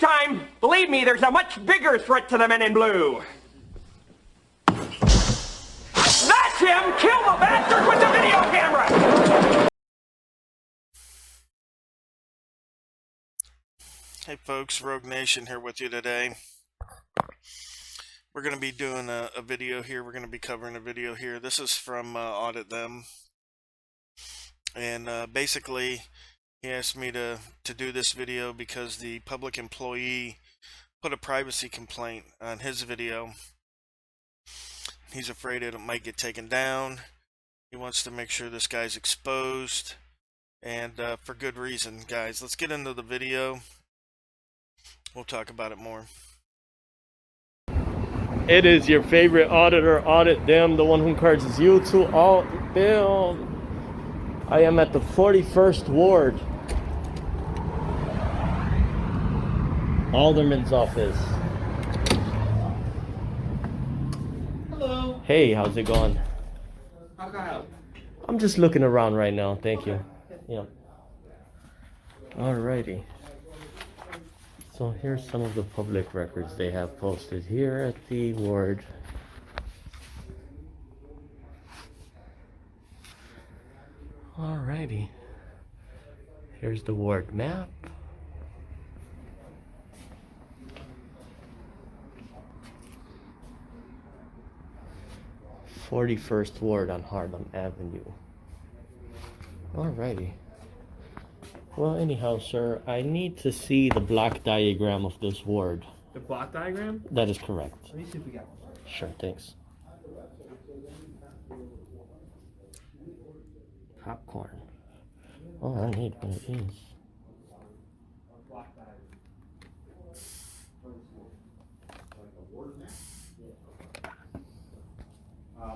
time, believe me, there's a much bigger threat to the men in blue. That's him! Kill the bastard with the video camera! Hey folks, Rogue Nation here with you today. We're going to be doing a video here. We're going to be covering a video here. This is from Audit Them. And basically, he asked me to do this video because the public employee put a privacy complaint on his video. He's afraid it might get taken down. He wants to make sure this guy's exposed. And for good reason, guys. Let's get into the video. We'll talk about it more. It is your favorite auditor, Audit Them, the one who encourages you to build. I am at the 41st Ward. Alderman's office. Hello. Hey, how's it going? How can I help? I'm just looking around right now, thank you. Yeah. Alrighty. So here's some of the public records they have posted here at the ward. Alrighty. Here's the ward map. "41st Ward on Harlem Avenue." Alrighty. Well, anyhow, sir, I need to see the block diagram of this ward. The block diagram? That is correct. Let me see if we got one. Sure, thanks. Popcorn. Oh, I need one of these.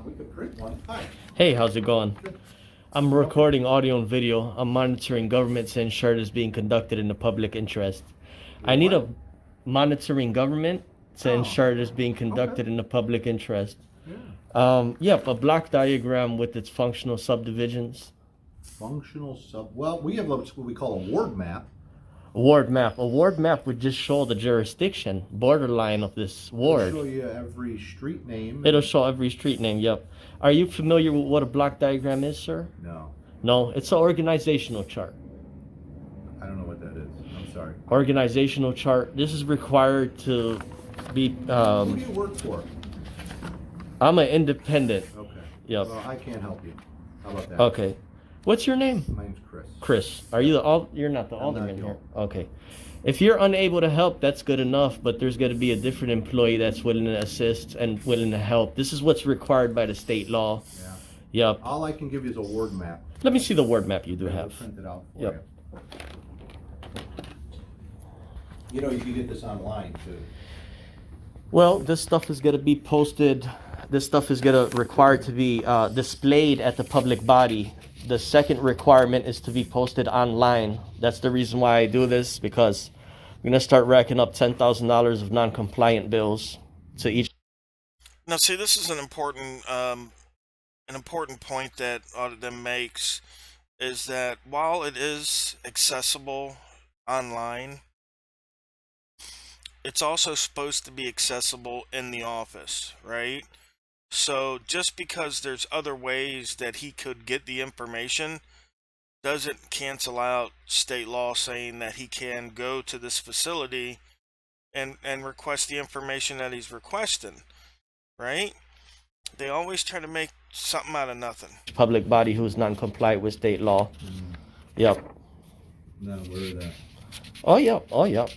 We could print one. Hi. Hey, how's it going? I'm recording audio and video. I'm monitoring government to ensure it is being conducted in the public interest. I need a monitoring government to ensure it is being conducted in the public interest. Yep, a block diagram with its functional subdivisions. Well, we have what we call a ward map. A ward map. A ward map would just show the jurisdiction, borderline of this ward. It'll show you every street name. It'll show every street name, yep. Are you familiar with what a block diagram is, sir? No. No, it's an organizational chart. I don't know what that is. I'm sorry. Organizational chart. This is required to be... Who do you work for? I'm an independent. Okay. Yep. Well, I can't help you. How about that? Okay. What's your name? My name's Chris. Chris. Are you the you're not the I'm alderman not here? Okay. If you're unable to help, that's good enough, but there's going to be a different employee that's willing to assist and willing to help. This is what's required by the state law. Yeah. Yep. All I can give you is a ward map. Let me see the word map you do We'll have. print it out for Yep. you. You know, you can get this online too. Well, this stuff is going to be posted. This stuff is going to require to be displayed at the public body. The second requirement is to be posted online. That's the reason why I do this, because we're going to start racking up $10,000 of non-compliant bills to each. Now, see, this is an important point that Audit Them makes, is that while it is accessible online, it's also supposed to be accessible in the office, right? So just because there's other ways that he could get the information doesn't cancel out state law saying that he can go to this facility and request the information that he's requesting, right? They always try to make something out of nothing. Public body who's non-compliant with state law. Yep. No, where is that? Oh, yep. Oh, yep.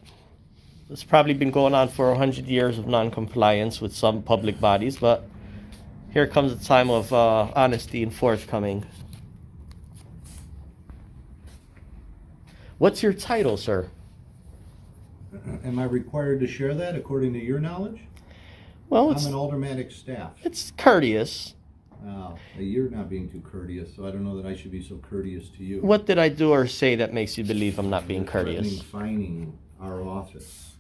It's probably been going on for 100 years of non-compliance with some public bodies, but here comes a time of honesty and forthcoming. What's your title, sir? Am I required to share that according to your knowledge? Well, I'm an aldermanic staff. it's courteous. You're not being too courteous, so I don't know that I should be so courteous to you. What did I do or say that makes you believe I'm not being courteous? Fining our office.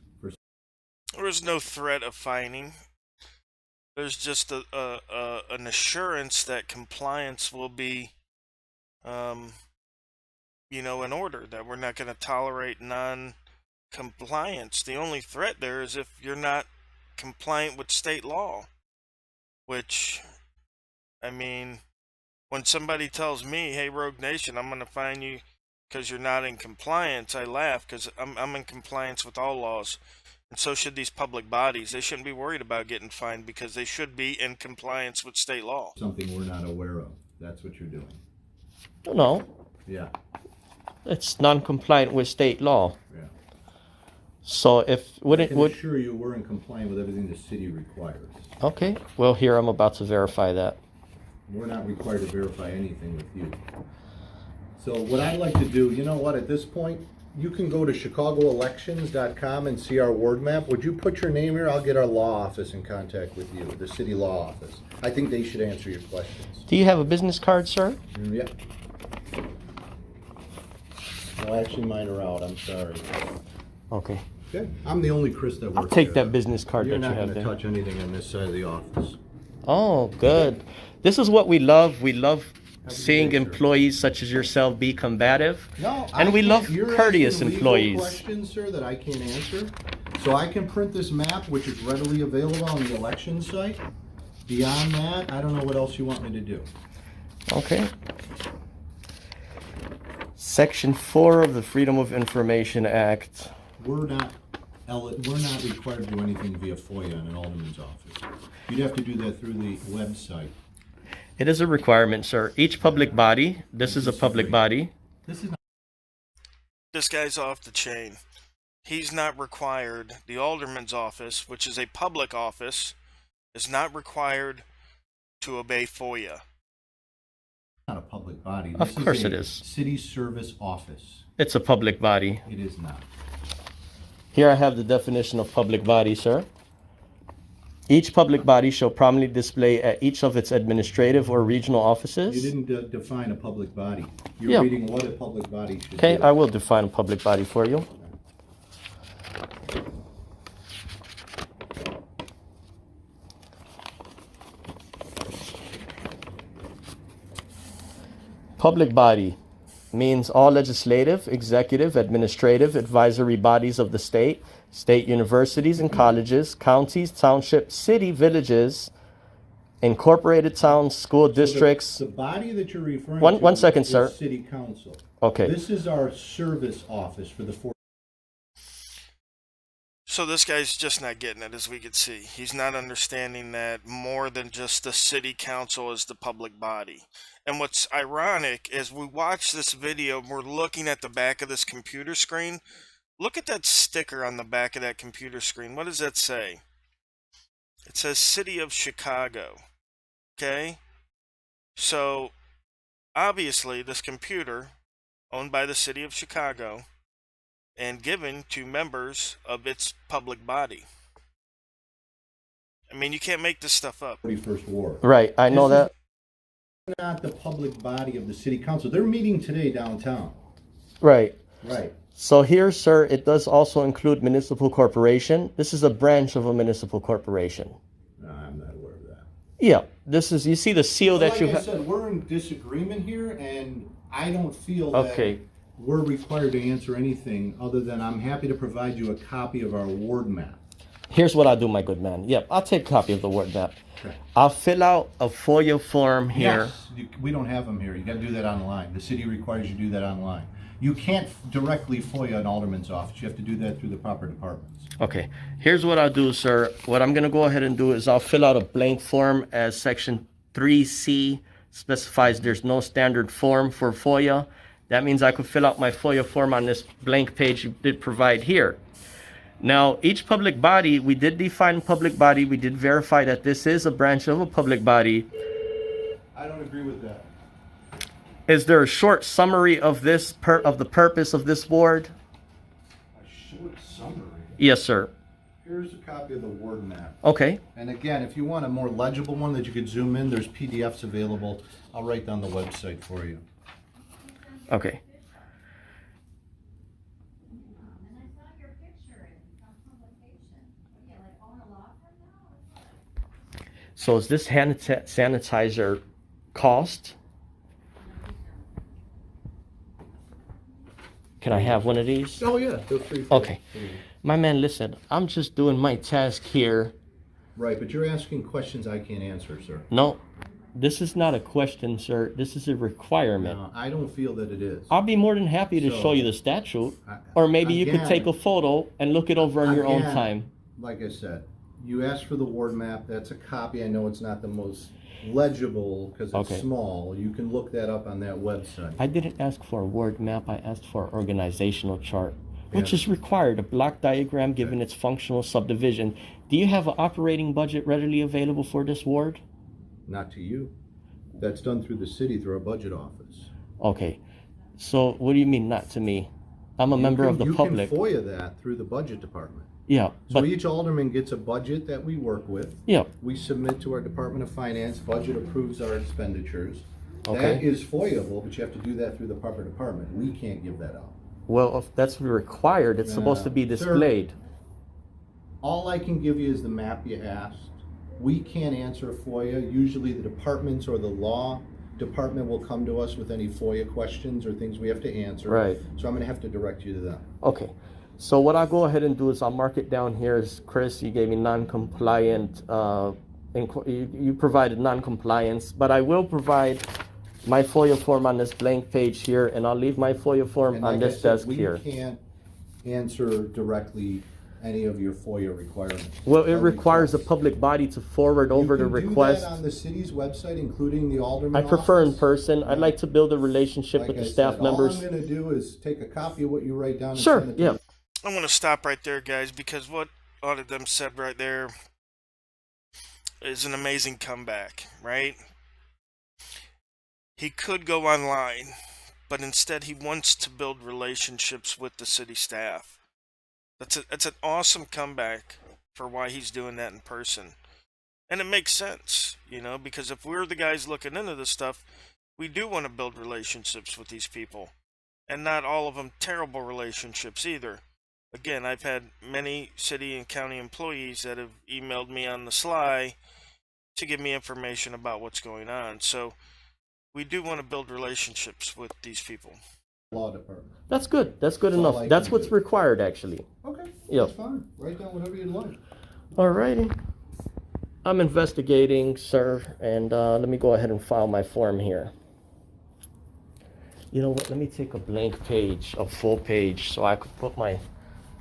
There is no threat of fining. There's just an assurance that compliance will be, in order, that we're not going to tolerate compliance. The only threat there is if you're not compliant with state law, which, I mean, when somebody tells me, hey, Rogue Nation, I'm going to fine you because you're not in compliance, I laugh because I'm in compliance with all laws. And so should these public bodies. They shouldn't be worried about getting fined because they should be in compliance with state law. Something we're not aware of. That's what you're doing. No, Yeah, it's non-compliant with state law. yeah. So if I would it can would assure you we're in compliance with everything the city requires. okay? Well, here I'm about to verify that. We're not required to verify anything with you. So what I'd like to do, you know what, at this point, you can go to chicagoelections.com and see our ward map. Would you put your name here? I'll get our law office in contact with you, the city law office. I think they should answer your questions. Do you have a business card, sir? Yeah. Well, actually, mine are out. I'm sorry. Okay. Okay. I'm the only Chris that works I'll take here. that business card You're that you not have going to there. touch anything on this side of the office. Oh, good. This is what we love. We love Have a seeing good day, sir. employees such as yourself be combative. No, And we love you're courteous asking legal employees. questions, sir, that I can't answer. So I can print this map, which is readily available on the election site. Beyond that, I don't know what else you want me to do. Okay. Section 4 of the Freedom of Information Act. We're not required to do anything via FOIA in an alderman's office. You'd have to do that through the website. It is a requirement, sir. Each public body, this is a public body. This is not This guy's off the chain. He's not required. The alderman's office, which is a public office, is not required to obey FOIA. a public body. Of This course a it is. City service office. It's a public body. It is not. Here I have the definition of public body, sir. Each public body shall prominently display at each of its administrative or regional offices. You didn't define a public body. You're Yeah. reading what a public body should Okay, do. I will define a public body for you. Public body means all legislative, executive, administrative, advisory bodies of the state, state universities and colleges, counties, townships, city, villages, incorporated towns, school districts. The body that you're referring to One second, is sir. City Council. Okay. This is our service office for the four. So this guy's just not getting it, as we could see. He's not understanding that more than just the city council is the public body. And what's ironic is we watch this video, we're looking at the back of this computer screen. Look at that sticker on the back of that computer screen. What does that say? It says City of Chicago. Okay? So, obviously, this computer, owned by the City of Chicago, and given to members of its public body. I mean, you can't make this stuff up. 41st Ward. Right, I know This that. is not the public body of the City Council. They're meeting today downtown. Right. Right. So here, sir, it does also include municipal corporation. This is a branch of a municipal corporation. No, I'm not aware of that. Yeah, this is, you see the seal that like you I have. said, we're in disagreement here, and I don't feel Okay. that we're required to answer anything other than I'm happy to provide you a copy of our ward map. Here's what I'll do, my good man. Yep, I'll take a copy of the word map. Okay. I'll fill out a FOIA form here. Yes, we don't have them here. You got to do that online. The city requires you to do that online. You can't directly FOIA an alderman's office. You have to do that through the proper departments. Okay, here's what I'll do, sir. What I'm gonna go ahead and do is I'll fill out a blank form, as section 3C specifies there's no standard form for FOIA. That means I could fill out my FOIA form on this blank page you did provide here. Now, each public body, we did define public body. We did verify that this is a branch of a public body. I don't agree with that. Is there a short summary of this of the purpose of this board? A short summary. Yes, sir. Here's a copy of the ward map. Okay. And again, if you want a more legible one that you could zoom in, there's PDFs available. I'll write down the website for you. Okay. And I saw your picture in some publication. What do you like own a law firm now? So is this hand sanitizer cost? Can I have one of these? Oh, yeah, feel free. Okay. My man, listen, I'm just doing my task here. Right, but you're asking questions I can't answer, sir. No, this is not a question, sir. This is a requirement. No, I don't feel that it is. I'll be more than happy to show you the statute. Or maybe you could take a photo and look it over on your own Again, time. Like I said, you asked for the ward map. That's a copy. I know it's not the most legible because it's Okay. small. You can look that up on that website. I didn't ask for a word map. I asked for an organizational chart, which Yeah. is required, a block diagram given its functional subdivision. Do you have an operating budget readily available for this ward? Not to you. That's done through the city, through our budget office. Okay. So what do you mean not to me? I'm a member of the public. You can FOIA that through the budget department. Yeah, So but each alderman gets a budget that we work with. yeah, We submit to our Department of Finance, budget approves our expenditures. Okay. That is FOIAble, but you have to do that through the proper department. We can't give that out. well, if that's required, it's supposed to be Sir, displayed. All I can give you is the map you asked. We can't answer FOIA. Usually the departments or the law department will come to us with any FOIA questions or things we have to answer. Right. So I'm gonna have to direct you to them. Okay. So what I'll go ahead and do is I'll mark it down here as Chris, you gave me non-compliant, you provided non-compliance, but I will provide my FOIA form on this blank page here, and I'll leave my FOIA form And on like I this said, desk here. We can't answer directly any of your FOIA requirements. Well, it Our requires a requests. public body to forward over the You can request. do that on the city's website, including the alderman I prefer in office. person. I'd like to build a relationship Like with the I staff said, members. All I'm gonna do is take a copy of what you write down and Sure, send it to yeah. me. I'm going to stop right there, guys, because what all of them said right there is an amazing comeback, right? He could go online, but instead he wants to build relationships with the city staff. That's an awesome comeback for why he's doing that in person. And it makes sense, you know, because if we're the guys looking into this stuff, we do want to build relationships with these people. And not all of them terrible relationships either. Again, I've had many city and county employees that have emailed me on the sly to give me information about what's going on. So we do want to build relationships with these people. Law department. That's good. That's good That's all enough. I That's can what's do. required, actually. Okay, Yeah. that's fine. Write down whatever you'd like. Alrighty. I'm investigating, sir, and let me go ahead and file my form here. You know what? Let me take a blank page, a full page, so I could put my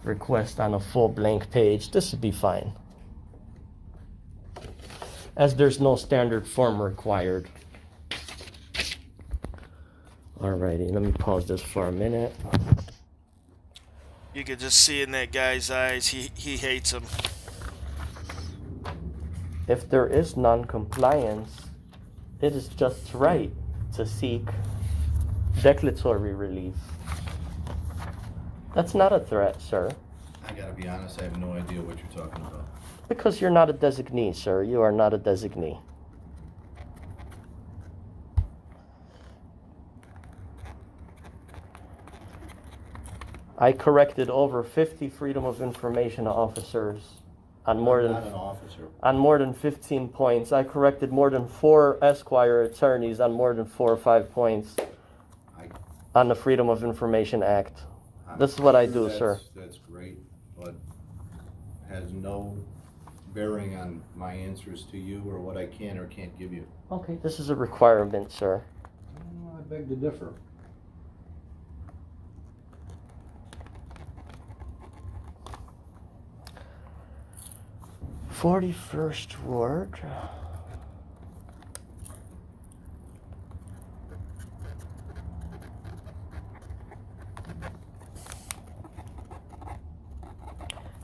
request on a full blank page. This would be fine, as there's no standard form required. Alrighty, let me pause this for a minute. You could just see in that guy's eyes, he hates him. If there is non-compliance, it is just right to seek declaratory relief. That's not a threat, sir. I gotta be honest, I have no idea what you're talking about. Because you're not a designee, sir. You are not a designee. I corrected over 50 Freedom of Information officers on more I'm not an than officer. on more than 15 points. I corrected more than 4 Esquire attorneys on more than 4 or 5 points I- on the Freedom of Information Act. I'm This is what I sure do, sir. That's great, but has no bearing on my answers to you or what I can or can't give you. Okay, this is a requirement, sir. I beg to differ. "41st Ward.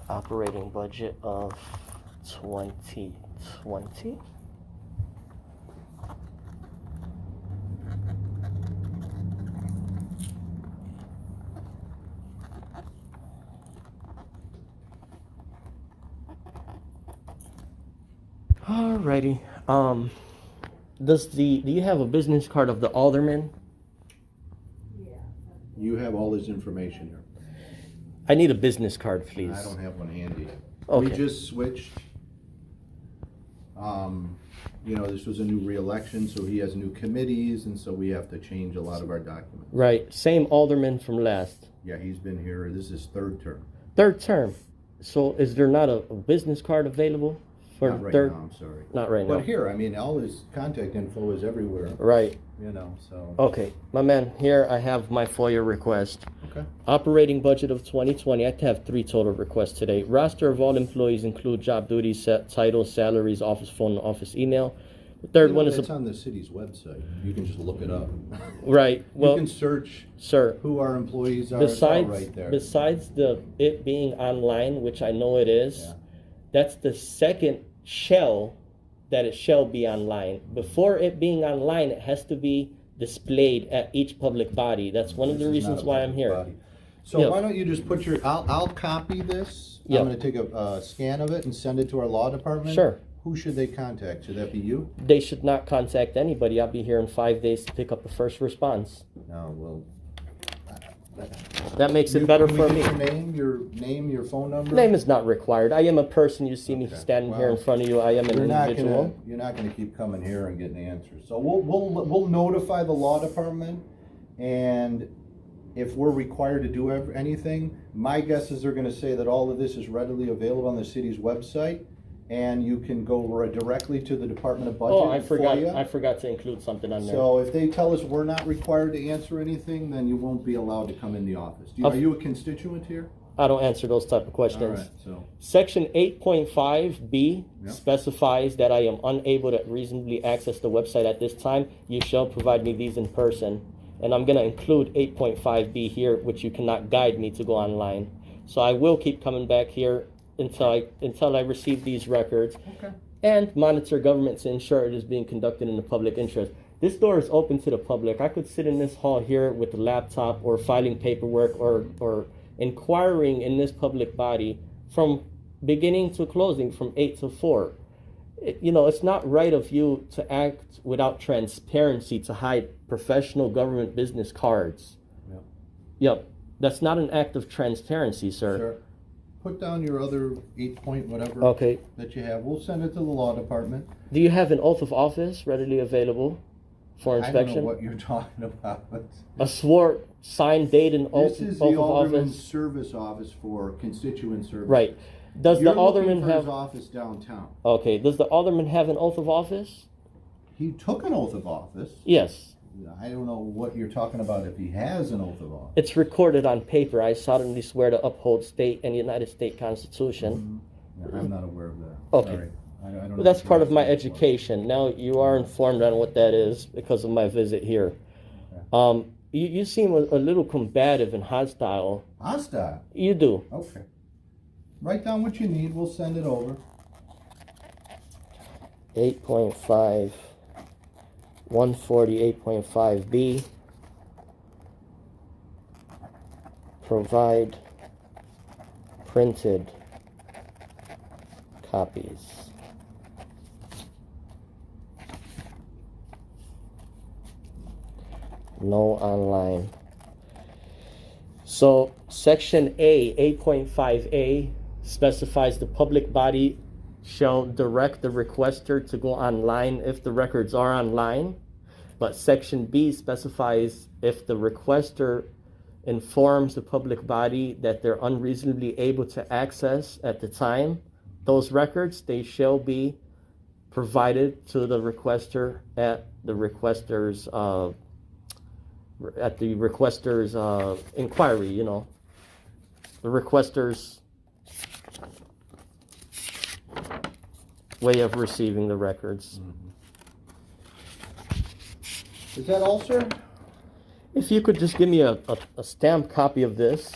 Operating budget of 2020. Alrighty. Do you have a business card of the alderman? You have all this information here. I need a business card, please. I don't have one handy. Okay. We just switched You know, this was a new re-election, so he has new committees, and so we have to change a lot of our documents. Right. Same alderman from last. Yeah, he's been here, this is his third term. Third term. So is there not a business card available for Not right third? now, I'm sorry. Not right now. But here, I mean, all his contact info is everywhere, Right. you know, so. Okay, my man, here I have my FOIA request. Okay. Operating budget of 2020. I have 3 total requests today. Roster of all employees include job duties, titles, salaries, office phone, and office email. The third one is It's on the city's website. You can just look it up. right. Well, You can search sir, who our employees are. It's all besides right there. besides it being online, which I know it is, Yeah. that's the second shell that it shall be online. Before it being online, it has to be displayed at each public body. That's one of the This is reasons not a why I'm public here. body. So Yeah. why don't you just put your, I'll copy this. Yeah. I'm gonna take a scan of it and send it to our law department. Sure. Who should they contact? Should that be you? They should not contact anybody. I'll be here in 5 days to pick up the first response. No, well. That makes it better Can for we me. get your name, your phone number? Name is not required. I am a person. You see me Okay. standing here in Well, front of you. I am an individual. You're not gonna keep coming here and getting answers. So we'll notify the law department, and if we're required to do anything, my guess is they're gonna say that all of this is readily available on the city's website, and you can go directly to the Department of Budget. Oh, I forgot. FOIA. I forgot to include something on there. So if they tell us we're not required to answer anything, then you won't be allowed to come in the office. Are you a constituent here? I don't answer those type of questions. All right, so. Section 8.5B Yep. specifies that I am unable to reasonably access the website at this time. You shall provide me these in person. And I'm going to include 8.5B here, which you cannot guide me to go online. So I will keep coming back here until I receive these records. Okay. And monitor government to ensure it is being conducted in the public interest. This door is open to the public. I could sit in this hall here with a laptop or filing paperwork or inquiring in this public body from beginning to closing from 8 to 4. It's not right of you to act without transparency to hide professional government business cards. Yep. Yep. That's not an act of transparency, sir. Sure. Put down your other 8-point whatever Okay. that you have. We'll send it to the law department. Do you have an oath of office readily available for I don't inspection? know what you're talking about. A swore, signed, dated oath, This is oath the of Alderman's office? service office for constituent service. Right. Does You're the alderman looking for his have... office downtown. Okay, does the alderman have an oath of office? He took an oath of office. Yes. I don't know what you're talking about if he has an oath of office. It's recorded on paper. I solemnly swear to uphold state and United States Constitution. Yeah, I'm not aware of that. Okay. Sorry. I don't know Well, that's what part your of my office was. education. Now you are informed on what that is because of my visit here. You seem a little combative and hostile. Hostile. You do. Okay. Write down what you need. We'll send it over. 8.5, 148.5B. Provide printed copies. No online. So section A, 8.5A, specifies the public body shall direct the requester to go online if the records are online. But section B specifies if the requester informs the public body that they're unreasonably able to access at the time those records, they shall be provided to the requester at the requester's inquiry, the requester's way of receiving the records. Is that all, sir? If you could just give me a stamped copy of this.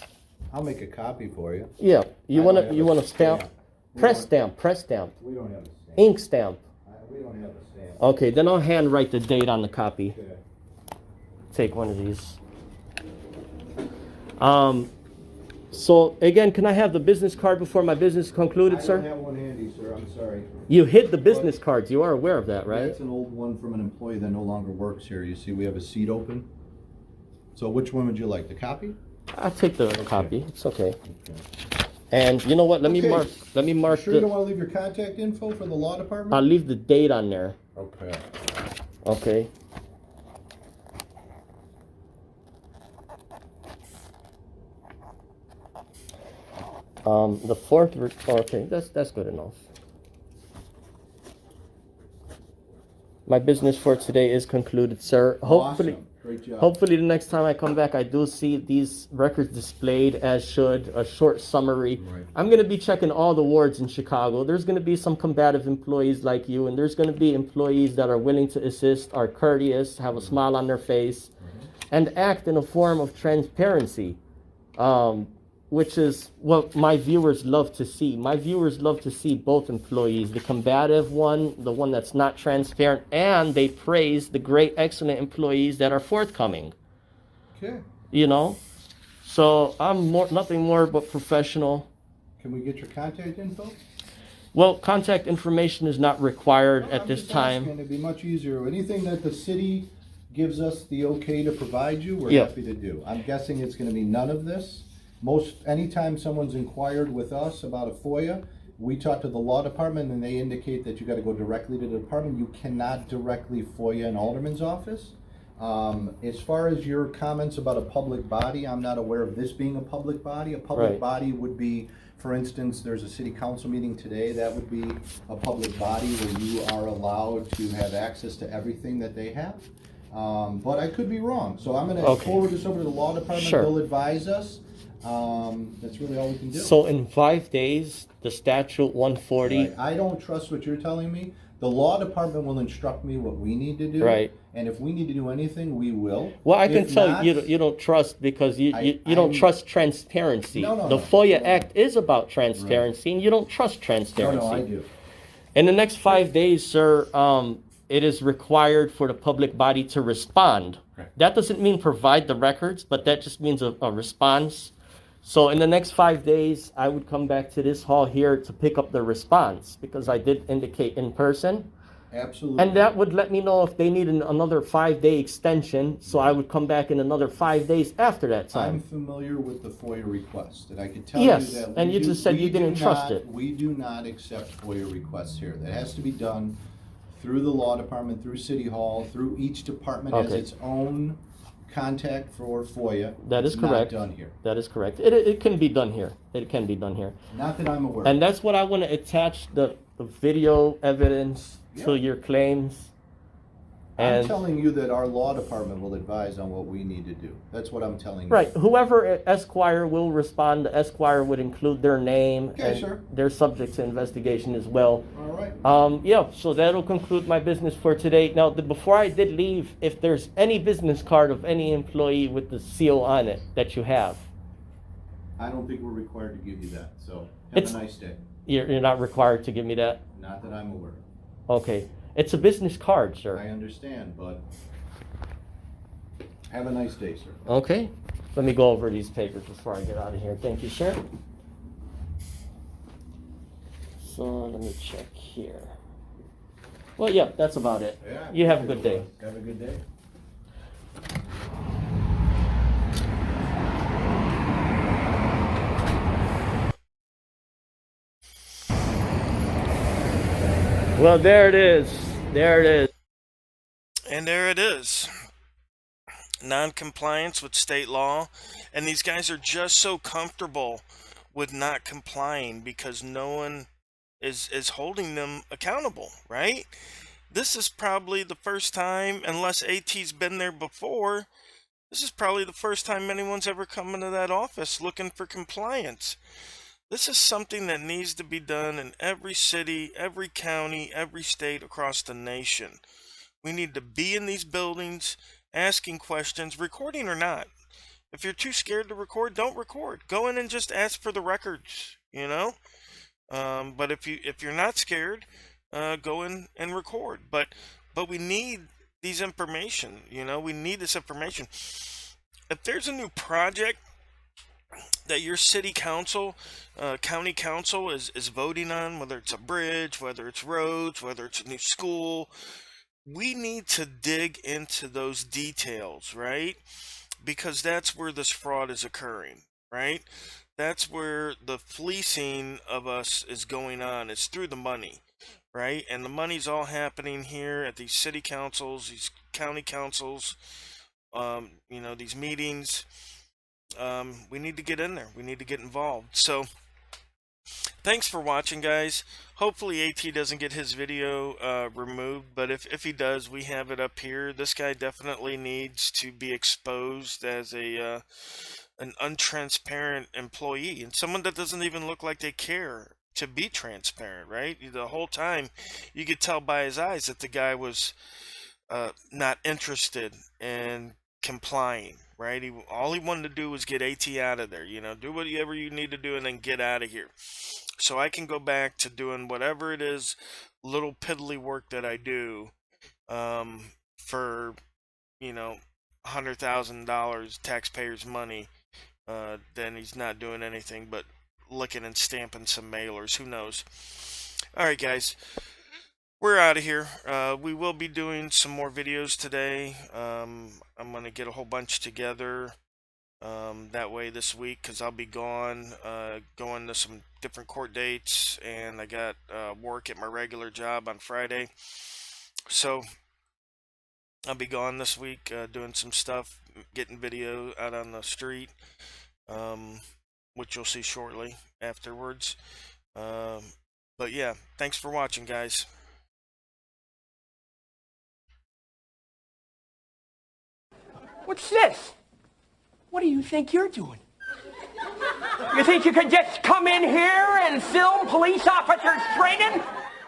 I'll make a copy for you. Yeah, you I want don't to have you a want to stamp? stamp. We Press don't- stamp, We don't have a stamp. ink stamp. We don't have a stamp. Okay, then I'll handwrite the date on the copy. Okay. Take one of these. So again, can I have the business card before my business is concluded, I don't sir? have one handy, sir. I'm sorry. You hid the business cards. You are aware of that, right? That's an old one from an employee that no longer works here. You see, we have a seat open. So which one would you like? The copy? I'll take the copy. It's okay. Okay. And you know what? Let me Okay. mark. Let me mark Sure you the. don't want to leave your contact info for the law department? I'll leave the date on there. Okay. Okay. The fourth. Okay, that's good enough. My business for today is concluded, sir. Hopefully. Awesome. Great job. Hopefully the next time I come back, I do see these records displayed as should, a short summary. Right. I'm going to be checking all the wards in Chicago. There's going to be some combative employees like you, and there's going to be employees that are willing to assist, are courteous, have a smile on their face, and act in a form of transparency, which is what my viewers love to see. My viewers love to see both employees, the combative one, the one that's not transparent, and they praise the great, excellent employees that are forthcoming. Okay. You know, so I'm nothing more but professional. Can we get your contact info? Well, contact information is not required No, at I'm this just time. asking. It'd be much easier. Anything that the city gives us the okay to provide you, we're Yeah. happy to do. I'm guessing it's gonna be none of this. Anytime someone's inquired with us about a FOIA, we talk to the law department and they indicate that you gotta go directly to the department. You cannot directly FOIA an alderman's office. As far as your comments about a public body, I'm not aware of this being a public body. A public Right. body would be, for instance, there's a city council meeting today, that would be a public body where you are allowed to have access to everything that they have. But I could be wrong, so I'm gonna Okay. forward this over to the law department, Sure. they'll advise us. That's really all we can do. So in 5 days, the statute 140. Right. I don't trust what you're telling me. The law department will instruct me what we need to do. Right. And if we need to do anything, we will. Well, I can If tell not- you don't trust because you I'm- don't trust transparency. No, no, the no. FOIA Act is about transparency, and you don't trust No, transparency. no, I do. In the next 5 days, sir, it is required for the public body to respond. Right. That doesn't mean provide the records, but that just means a response. So in the next 5 days, I would come back to this hall here to pick up the response because I did indicate in person. Absolutely. And that would let me know if they need another 5-day extension. So I would come back in another 5 days after that I'm time. familiar with the FOIA request, and I can tell Yes, you that. and you just said you didn't trust it. We do not accept FOIA requests here. That has to be done through the law department, through City Hall, through each department has Okay. its own contact for FOIA. That is It's correct. Not done here. That is correct. It can be done here. It can be done here. Not that I'm aware. And that's what I want to attach the video evidence to Yeah. your claims. I'm And telling you that our law department will advise on what we need to do. That's what I'm telling you. right, whoever Esquire will respond, the Esquire would include their name Okay, and sir. they're subject to investigation as well. All right. Yeah, so that'll conclude my business for today. Now, before I did leave, if there's any business card of any employee with the seal on it that you have, I don't think we're required to give you that, so have It's- a nice day. you're not required to give me that. Not that I'm aware of. Okay, it's a business card, I sir. understand, but have a nice day, sir. Okay, let me go over these papers before I get out of here. Thank you, sir. So let me check here. Well, yeah, that's about it. Yeah. You have a good day. Have a good day. Well, there it is. There it is. And there it is. Non-compliance with state law. And these guys are just so comfortable with not complying because no one is holding them accountable, right? This is probably the first time, unless AT's been there before, this is probably the first time anyone's ever come into that office looking for compliance. This is something that needs to be done in every city, every county, every state across the nation. We need to be in these buildings, asking questions, recording or not. If you're too scared to record, don't record. Go in and just ask for the records, you know? But if you're not scared, go in and record. But we need these information, you know? We need this information. If there's a new project that your city council, county council is voting on, whether it's a bridge, whether it's roads, whether it's a new school, we need to dig into those details, right? Because that's where this fraud is occurring, right? That's where the fleecing of us is going on. It's through the money, right? And the money's all happening here at these city councils, these county councils, you know, these meetings. We need to get in there. We need to get involved. So thanks for watching, guys. Hopefully AT doesn't get his video removed, but if he does, we have it up here. This guy definitely needs to be exposed as a an untransparent employee, and someone that doesn't even look like they care to be transparent, right? The whole time you could tell by his eyes that the guy was not interested in complying, right? All he wanted to do was get AT out of there, you know, do whatever you need to do and then get out of here. So I can go back to doing whatever it is, little piddly work that I do for, you know, $100,000 taxpayers' money. Then he's not doing anything but licking and stamping some mailers. Who knows? All right, guys. We're out of here. We will be doing some more videos today. I'm going to get a whole bunch together that way this week because I'll be gone, going to some different court dates, and I got work at my regular job on Friday. So I'll be gone this week, doing some stuff, getting video out on the street, which you'll see shortly afterwards. But yeah, thanks for watching, guys. What's this? What do you think you're doing? You think you can just come in here and film police officers training?